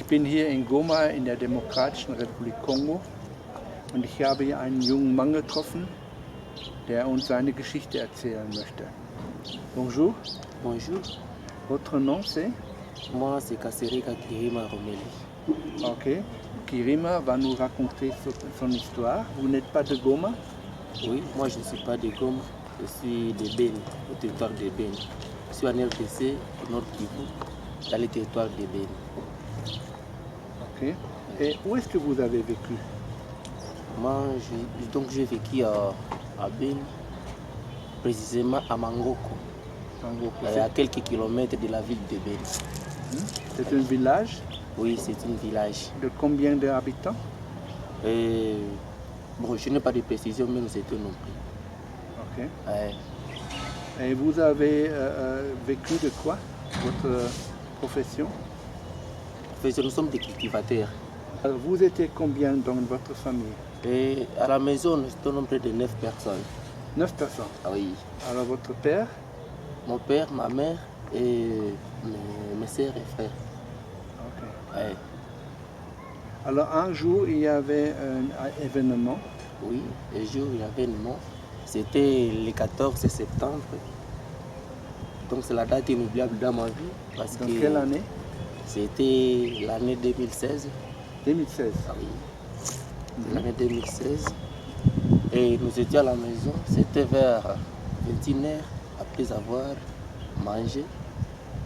bin hier in Goma in der Demokratischen Republik Kongo und ich habe hier einen jungen Mann getroffen, der uns seine Geschichte erzählen möchte. Bonjour. Bonjour, Votre nom c'est? moi c'est Kasereka Kirima Romeli. Ok. Kirima va nous raconter son histoire. Vous n'êtes pas de Goma? Oui, moi je ne suis pas de Goma, je suis de Beni, au territoire de Beni. Je suis en RDC, au Nord Kivu, dans le territoire de Beni. Ok. Et où est-ce que vous avez vécu? Moi, j'ai vécu à Beni, précisément à Mangoko, à quelques kilomètres de la ville de Beni. C'est un village? Oui, c'est un village. De combien d'habitants? Bon, je n'ai pas de précision, mais nous étions nombreux. Ok. Ouais. Et vous avez vécu de quoi? Votre profession? Nous sommes des cultivateurs. Vous étiez combien dans votre famille? Et à la maison, nous sommes nombreux de 9 personnes. 9 personnes? Ah oui. Alors votre père? Mon père, ma mère et mes sœurs et frères. Ok. Ouais. Alors un jour, il y avait un événement. Oui, le jour il y avait un mort. C'était le 14 septembre. Donc c'est la date inoubliable dans ma vie. Parce Dans que quelle année? c'était l'année 2016. 2016. Ah oui. L'année 2016. Et nous étions à la maison. C'était vers 21h après avoir mangé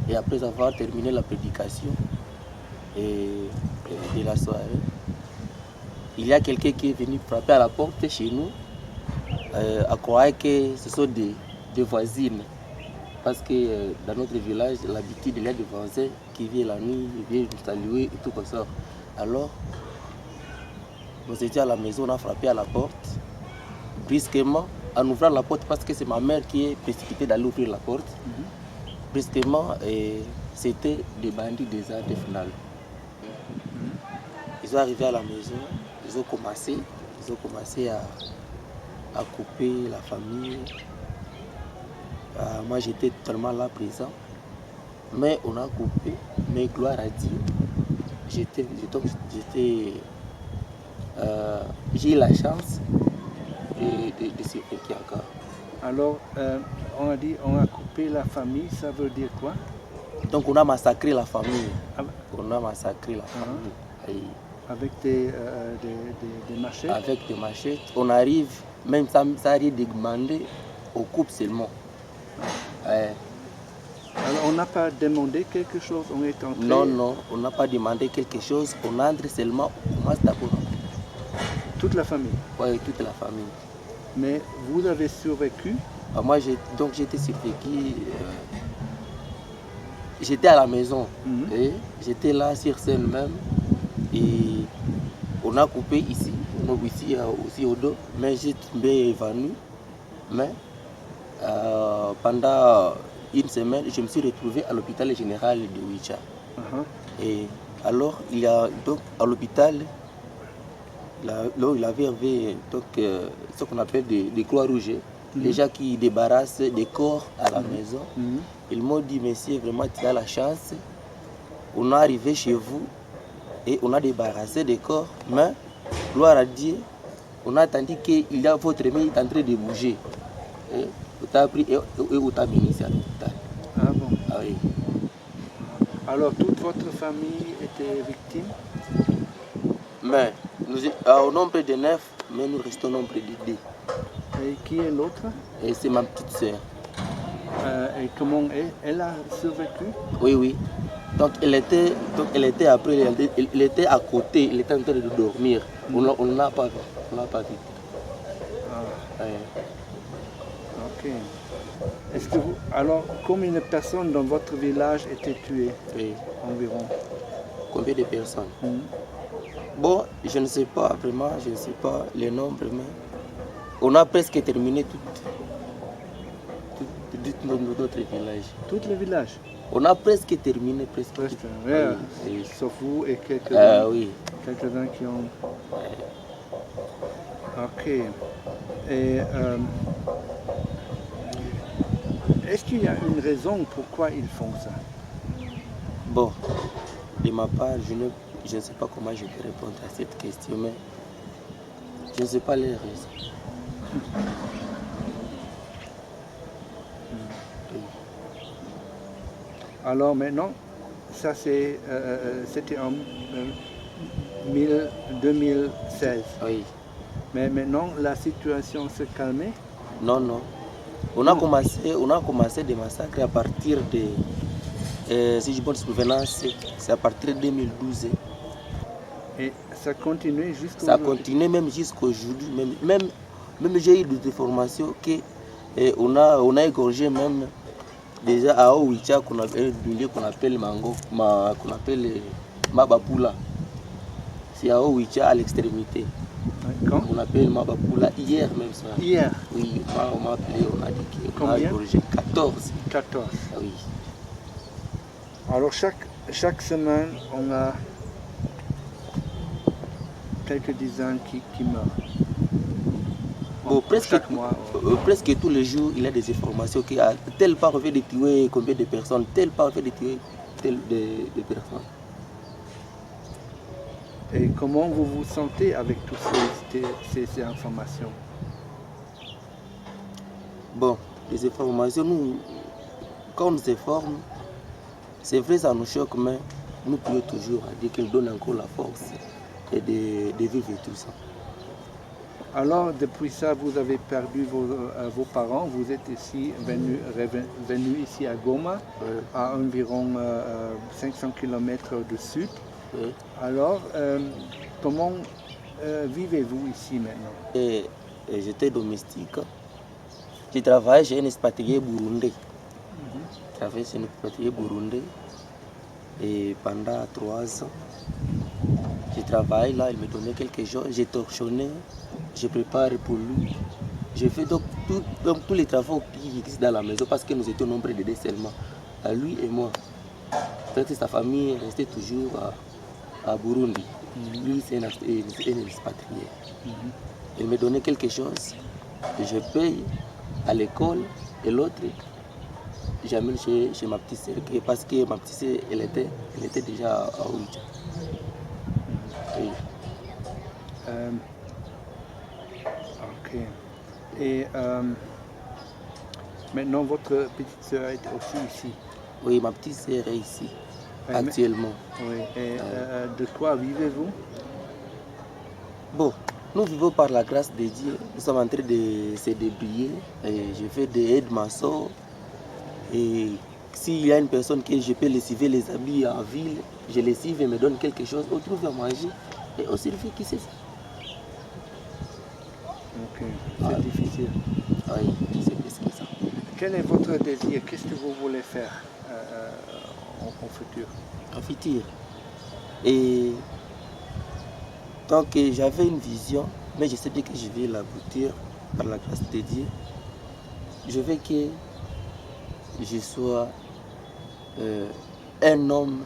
et après avoir terminé la prédication et de la soirée. Il y a quelqu'un qui est venu frapper à la porte chez nous, à croire que ce sont des voisines. Parce que dans notre village, l'habitude, il y a des voisins qui viennent la nuit, ils viennent nous saluer et tout comme ça. Alors, nous étions à la maison, on a frappé à la porte. Brusquement, en ouvrant la porte, parce que c'est ma mère qui est précipitée d'aller ouvrir la porte. Brusquement, c'était des bandits des arts final. Ils sont arrivés à la maison, ils ont commencé à couper la famille. Moi j'étais totalement là présent, mais on a coupé, mais gloire à Dieu, j'ai eu la chance de survivre encore. Alors, on a dit on a coupé la famille, ça veut dire quoi? Donc on a massacré la famille. On a massacré la famille. Avec des machettes? Avec des machettes. On arrive, même ça arrive de demander, on coupe seulement. Ouais. Alors on n'a pas demandé quelque chose, on est entré? Non, on n'a pas demandé quelque chose, on entre seulement, on commence d'abord. Toute la famille? Oui, toute la famille. Mais vous avez survécu? Moi, j'étais survécu. J'étais à la maison. Et j'étais là sur scène même. Et on a coupé ici aussi au dos. Mais j'ai tombé évanoui. Mais pendant une semaine, je me suis retrouvé à l'hôpital général de Ouicha. Et alors, il y a donc à l'hôpital, là où il avait donc, ce qu'on appelle des croix rouges, les gens qui débarrassent des corps à la maison. Ils m'ont dit, monsieur, vraiment, tu as la chance. On est arrivé chez vous et on a débarrassé des corps, mais gloire à Dieu, on a entendu qu'il y a votre ami est en train de bouger. Et on t'a pris et on t'a béni à l'hôpital. Ah bon? Ah oui. Alors toute votre famille était victime? Mais au nombre de 9, mais nous restons au nombre de 2. Et qui est l'autre? Et c'est ma petite soeur. Et comment elle a survécu? Oui. Donc elle était après, elle était à côté, elle était en train de dormir. On ne l'a pas vu. Ah. Ouais. Ok. Est-ce que alors, combien de personnes dans votre village étaient tuées? Oui. Environ? Combien de personnes? Bon, je ne sais pas vraiment, je ne sais pas les nombres, mais on a presque terminé tout notre village. Tout le village? On a presque terminé, presque. Oui. Sauf vous et quelques-uns qui ont... Ok. Et est-ce qu'il y a une raison pourquoi ils font ça? Bon, de ma part, je ne sais pas comment je peux répondre à cette question, mais je ne sais pas les raisons. Alors maintenant, ça c'était en 2016. Oui. Mais maintenant, la situation s'est calmée. Non, non. On a commencé des massacres à partir de, si je bonne souvenance, c'est à partir de 2012. Et ça continue jusqu'à Ça aujourd'hui. continue même jusqu'aujourd'hui. Même j'ai eu des informations qu'on a égorgé même déjà à Owicha, qu'on appelle un milieu qu'on appelle qu'on appelle Mabapula. C'est à Owicha à l'extrémité. Quand? On appelle Mabapula hier même ça. Hier? Oui, on m'a appelé, on a dit qu'on a Combien? égorgé 14. 14. Ah oui. Alors chaque semaine, on a quelques dizaines qui meurent. Bon, Chaque mois. presque tous les jours, il y a des informations qui a tel part fait de tuer combien de personnes, tel part fait de tuer telle de personnes. Et comment vous vous sentez avec toutes ces informations? Bon, les informations, nous, quand on nous informe, c'est vrai, ça nous choque, mais nous pouvons toujours dire qu'il donne encore la force et de vivre tout ça. Alors, depuis ça, vous avez perdu vos parents, vous êtes ici, venu ici à Goma, à environ 500 km du sud. Oui. Alors, comment vivez-vous ici maintenant? Et j'étais domestique. Je travaillais chez un expatrié burundais. Je travaillais chez un expatrié burundais. Et pendant 3 ans, je travaillais là, il me donnait quelque chose, j'ai torchonné, je prépare pour lui. Je fais donc tous les travaux qui existent dans la maison parce que nous étions nombreux de deux seulement, à lui et moi. Peut-être sa famille est restée toujours à Burundi. Lui, c'est un expatrié. Il me donnait quelque chose, je paye à l'école et l'autre, j'amène chez ma petite sœur parce que ma petite sœur, elle était déjà à Oujja. Oui. Ok. Et maintenant, votre petite sœur est aussi ici? Oui, ma petite sœur est ici, actuellement. Oui. Et de quoi vivez-vous? Bon, nous vivons par la grâce de Dieu. Nous sommes en train de se débrouiller. Je fais des aides-maçons. Et s'il y a une personne que je peux lessiver les habits en ville, je lessive et me donne quelque chose, on trouve à manger et on servit qui c'est ça. Ok, c'est difficile. Oui, c'est plus que ça. Quel est votre désir? Qu'est-ce que vous voulez faire au futur? En futur. Et donc j'avais une vision, mais je sais bien que je vais l'aboutir par la grâce de Dieu. Je veux que je sois un homme,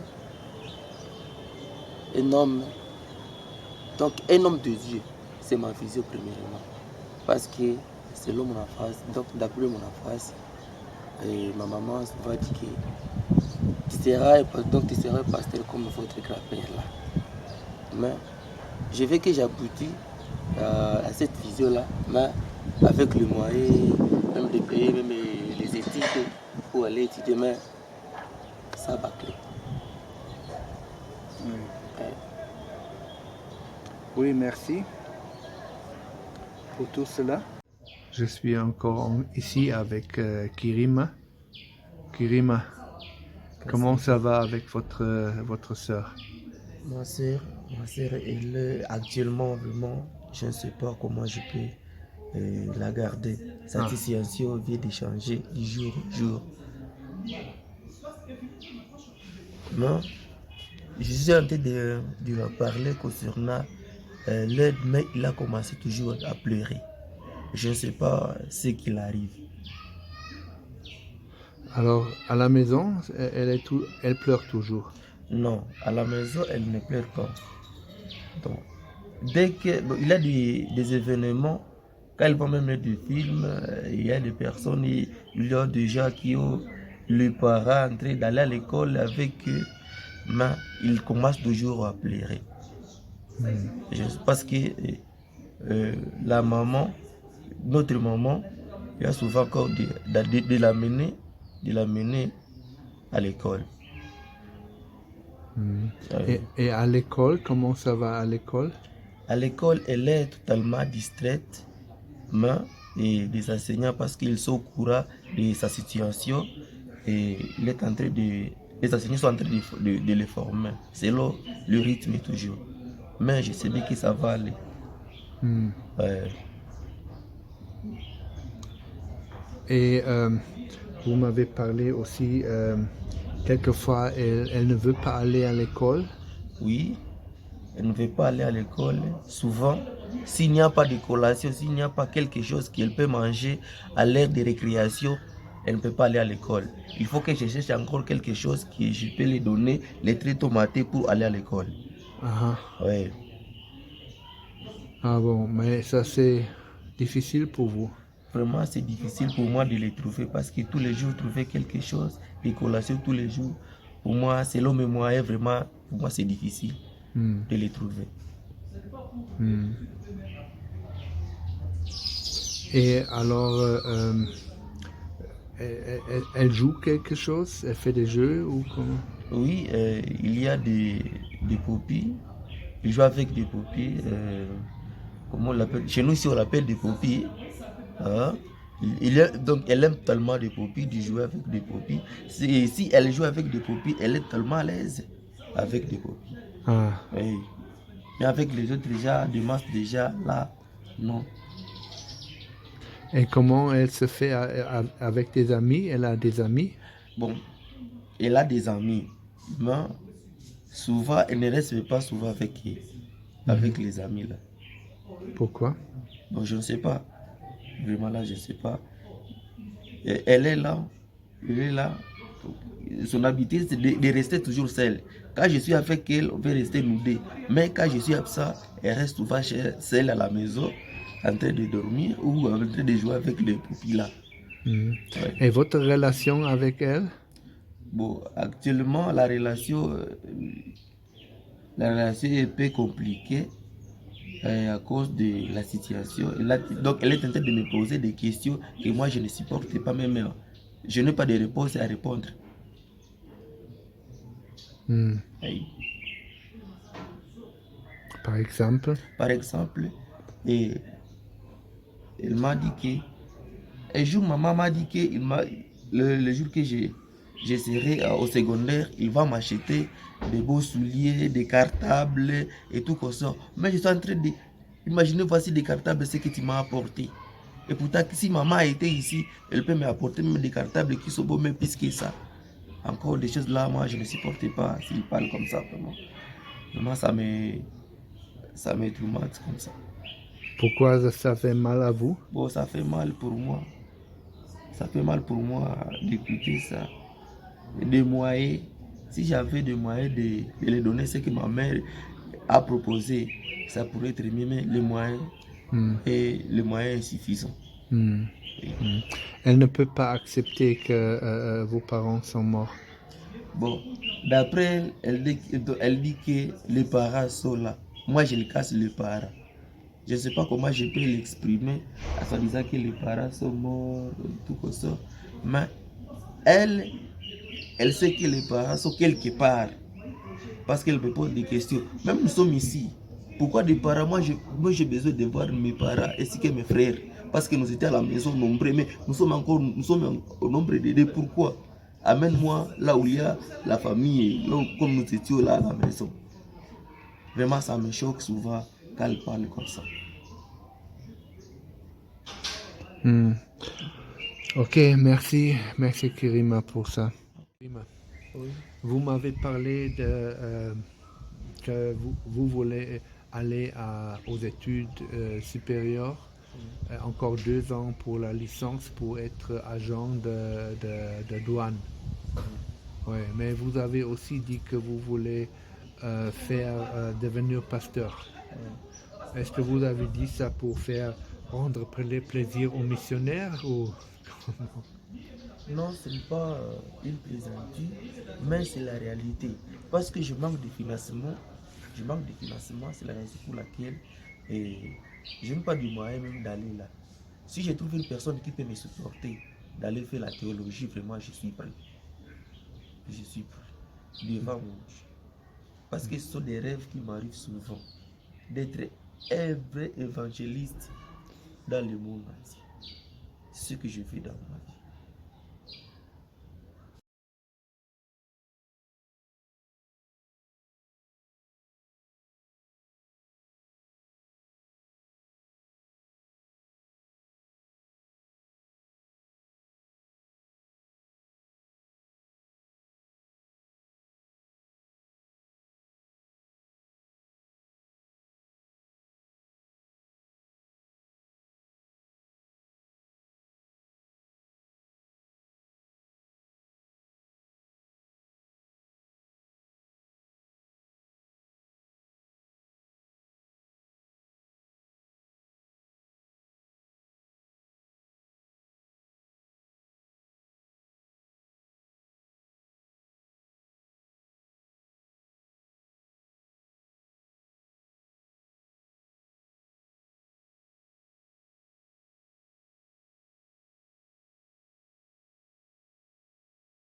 donc un homme de Dieu, c'est ma vision premièrement. Parce que selon mon enfance, donc d'après mon enfance, ma maman va dire que tu seras pasteur comme votre grand-père là. Mais je veux que j'aboutisse à cette vision-là, mais avec le moyen, même de payer même les études pour aller étudier, mais ça bâclé. Oui, merci pour tout cela. Je suis encore ici avec Kirima. Kirima, comment ça va avec votre sœur? Ma sœur, elle est actuellement vraiment, je ne sais pas comment je peux la garder. Sa situation vient de changer du jour au jour. Non, je suis en train de leur parler concernant l'aide, mais il a commencé toujours à pleurer. Je ne sais pas ce qu'il arrive. Alors, à la maison, elle pleure toujours? Non, à la maison, elle ne pleure pas. Donc, dès qu'il a des événements, quand elle va même mettre des films, il y a des personnes, il y a des gens qui ont les parents en train d'aller à l'école avec eux. mais il commence toujours à pleurer. Parce que la maman, notre maman, il y a souvent encore de l'amener à l'école. Et à l'école, comment ça va à l'école? À l'école, elle est totalement distraite, mais les enseignants, parce qu'ils sont au courant de sa situation, et les enseignants sont en train de les former, selon le rythme toujours. Mais je sais bien que ça va aller. Et vous m'avez parlé aussi, quelquefois, elle ne veut pas aller à l'école. Oui, elle ne veut pas aller à l'école. Souvent, s'il n'y a pas de collation, s'il n'y a pas quelque chose qu'elle peut manger à l'heure de récréation, elle ne peut pas aller à l'école. Il faut que je cherche encore quelque chose que je peux lui donner, les traits tomatés pour aller à l'école. Ouais. Ah bon, mais ça c'est difficile pour vous. Vraiment, c'est difficile pour moi de les trouver parce que tous les jours, trouver quelque chose, des collations tous les jours, pour moi, selon mes moyens, vraiment, pour moi, c'est difficile de les trouver. Et alors, elle joue quelque chose? Elle fait des jeux ou comment? Oui, il y a des poppies. Il joue avec des poppies. Comment on l'appelle? Chez nous, ici, on l'appelle des poppies. Hein? Donc, elle aime tellement des poppies, de jouer avec des poppies. Si elle joue avec des poppies, elle est tellement à l'aise avec des poppies. Oui. Mais avec les autres, déjà, des masses, déjà, là, non. Et comment elle se fait avec des amis? Elle a des amis? Bon, elle a des amis, mais souvent, elle ne reste pas souvent avec les amis, là. Pourquoi? Bon, je ne sais pas. Vraiment, là, je ne sais pas. Elle est là. Elle est là. Son habitude, c'est de rester toujours seule. Quand je suis avec elle, on peut rester nous deux. Mais quand je suis absent, elle reste souvent seule à la maison, en train de dormir ou en train de jouer avec les poupées là. Ouais. Et votre relation avec elle? Bon, actuellement, la relation est un peu compliquée à cause de la situation. Donc, elle est en train de me poser des questions que moi, je ne supporte pas même. Je n'ai pas de réponse à répondre. Oui. Par exemple? Par exemple, et elle m'a dit que un jour, maman m'a dit que le jour que je serai au secondaire, il va m'acheter des beaux souliers, des cartables et tout comme ça. Mais je suis en train d'imaginer, voici des cartables, ce que tu m'as apporté. Et pourtant, si maman était ici, elle peut m'apporter même des cartables qui sont beaux, même plus que ça. Encore des choses là, moi, je ne supporte pas s'il parle comme ça, vraiment. Vraiment, ça me tourmente comme ça. Pourquoi ça fait mal à vous? Bon, ça fait mal pour moi. Ça fait mal pour moi d'écouter ça. Des moyens, si j'avais des moyens de les donner ce que ma mère a proposé, ça pourrait être mieux, mais les moyens et les moyens insuffisants. Elle ne peut pas accepter que vos parents sont morts. Bon, d'après elle dit que les parents sont là. Moi, je le casse les parents. Je ne sais pas comment je peux l'exprimer en se disant que les parents sont morts, tout comme ça. Mais elle sait que les parents sont quelque part. Parce qu'elle me pose des questions. Même nous sommes ici. Pourquoi des parents? Moi, j'ai besoin de voir mes parents ainsi que mes frères. Parce que nous étions à la maison nombreux, mais nous sommes au nombre de deux. Pourquoi? Amène-moi là où il y a la famille, là où, comme nous étions là à la maison. Vraiment, ça me choque souvent quand elle parle comme ça. Ok, merci Kirima pour ça. Oui. Vous m'avez parlé que vous voulez aller aux études supérieures, encore 2 ans pour la licence pour être agent de douane. Oui, mais vous avez aussi dit que vous voulez devenir pasteur. Est-ce que vous avez dit ça pour rendre plaisir aux missionnaires ou Non, ce n'est pas une plaisanterie, mais c'est la réalité. Parce que je manque de financement. C'est la raison pour laquelle je n'ai pas de moyen même d'aller là. Si je trouve une personne qui peut me supporter d'aller faire la théologie, vraiment, je suis prêt. Je suis prêt devant mon Dieu. Parce que ce sont des rêves qui m'arrivent souvent. D'être un vrai évangéliste dans le monde entier. C'est ce que je fais dans ma vie.